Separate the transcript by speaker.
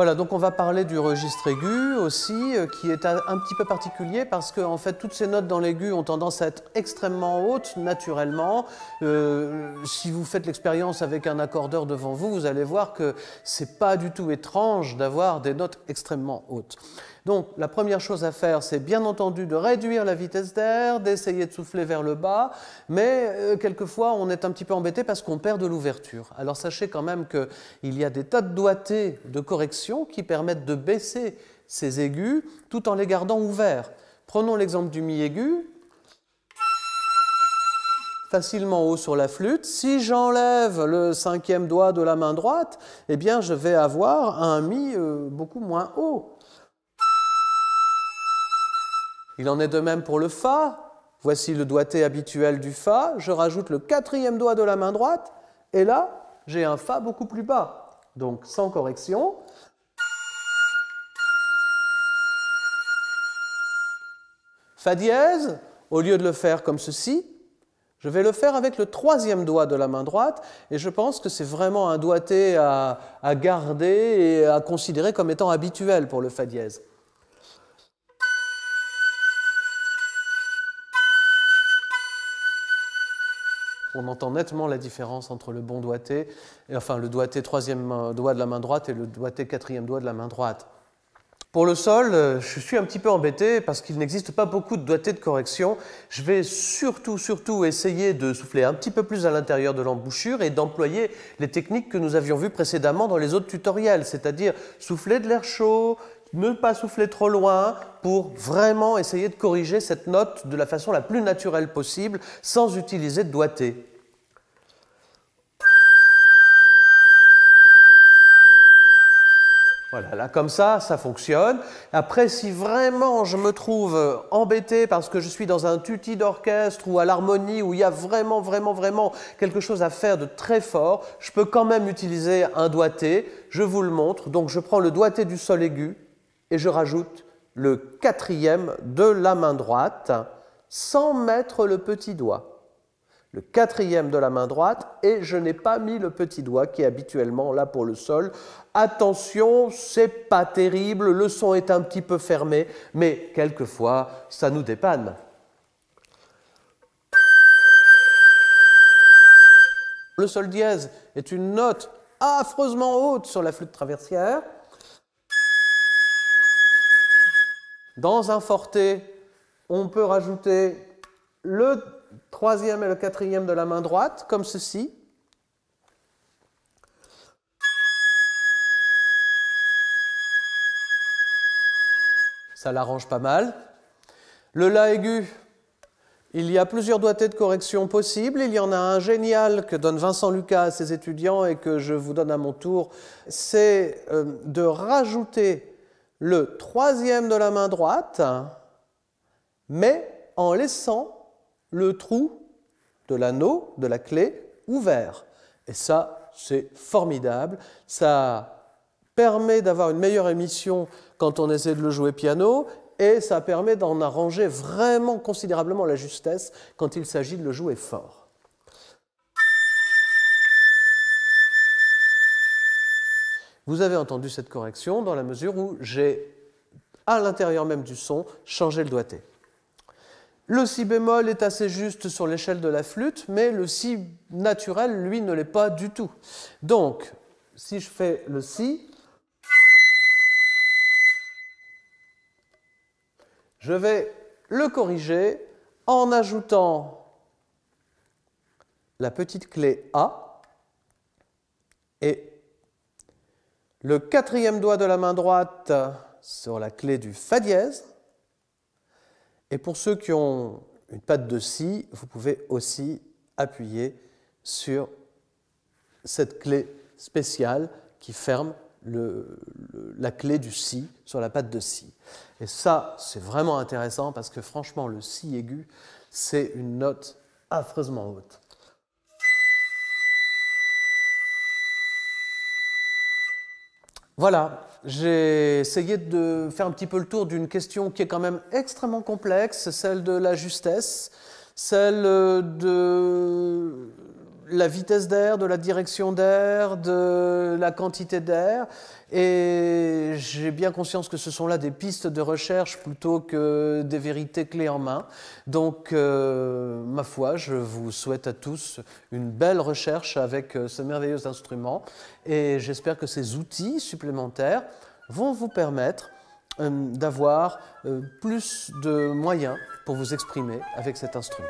Speaker 1: Voilà, donc on va parler du registre aigu aussi, qui est un petit peu particulier parce que en fait, toutes ces notes dans l'aigu ont tendance à être extrêmement hautes naturellement. Si vous faites l'expérience avec un accordeur devant vous, vous allez voir que c'est pas du tout étrange d'avoir des notes extrêmement hautes. Donc la première chose à faire, c'est bien entendu de réduire la vitesse d'air, d'essayer de souffler vers le bas, mais quelquefois on est un petit peu embêté parce qu'on perd de l'ouverture. Alors sachez quand même qu'il y a des tas de doigtés de correction qui permettent de baisser ces aigus tout en les gardant ouverts. Prenons l'exemple du mi aigu. Facilement haut sur la flûte. Si j'enlève le 5e doigt de la main droite, eh bien je vais avoir un mi beaucoup moins haut. Il en est de même pour le fa. Voici le doigté habituel du fa. Je rajoute le 4e doigt de la main droite et là, j'ai un fa beaucoup plus bas. Donc sans correction. Fa dièse, au lieu de le faire comme ceci, je vais le faire avec le 3e doigt de la main droite et je pense que c'est vraiment un doigté à garder et à considérer comme étant habituel pour le fa dièse. On entend nettement la différence entre le bon doigté, enfin le doigté 3e doigt de la main droite et le doigté 4e doigt de la main droite. Pour le sol, je suis un petit peu embêté parce qu'il n'existe pas beaucoup de doigtés de correction. Je vais surtout essayer de souffler un petit peu plus à l'intérieur de l'embouchure et d'employer les techniques que nous avions vues précédemment dans les autres tutoriels, c'est-à-dire souffler de l'air chaud, ne pas souffler trop loin pour vraiment essayer de corriger cette note de la façon la plus naturelle possible sans utiliser de doigté. Voilà, là comme ça fonctionne. Après, si vraiment je me trouve embêté parce que je suis dans un tutti d'orchestre ou à l'harmonie où il y a vraiment quelque chose à faire de très fort, je peux quand même utiliser un doigté. Je vous le montre. Donc je prends le doigté du sol aigu et je rajoute le 4e de la main droite sans mettre le petit doigt. Le 4e de la main droite et je n'ai pas mis le petit doigt qui est habituellement là pour le sol. Attention, c'est pas terrible, le son est un petit peu fermé, mais quelquefois ça nous dépanne. Le sol dièse est une note affreusement haute sur la flûte traversière. Dans un forté, on peut rajouter le 3e et le 4e de la main droite, comme ceci. Ça l'arrange pas mal. Le la aigu, il y a plusieurs doigtés de correction possibles. Il y en a un génial que donne Vincent Lucas à ses étudiants et que je vous donne à mon tour. C'est de rajouter le 3e de la main droite, mais en laissant le trou de l'anneau, de la clé, ouvert. Et ça, c'est formidable. Ça permet d'avoir une meilleure émission quand on essaie de le jouer piano et ça permet d'en arranger vraiment considérablement la justesse quand il s'agit de le jouer fort. Vous avez entendu cette correction dans la mesure où j'ai, à l'intérieur même du son, changé le doigté. Le si bémol est assez juste sur l'échelle de la flûte, mais le si naturel, lui, ne l'est pas du tout. Donc, si je fais le si, je vais le corriger en ajoutant la petite clé A et le 4e doigt de la main droite sur la clé du fa dièse. Et pour ceux qui ont une patte de si, vous pouvez aussi appuyer sur cette clé spéciale qui ferme la clé du si sur la patte de si. Et ça, c'est vraiment intéressant parce que franchement, le si aigu, c'est une note affreusement haute. Voilà, j'ai essayé de faire un petit peu le tour d'une question qui est quand même extrêmement complexe, celle de la justesse, celle de la vitesse d'air, de la direction d'air, de la quantité d'air. Et j'ai bien conscience que ce sont là des pistes de recherche plutôt que des vérités clés en main. Donc, ma foi, je vous souhaite à tous une belle recherche avec ce merveilleux instrument. Et j'espère que ces outils supplémentaires vont vous permettre d'avoir plus de moyens pour vous exprimer avec cet instrument.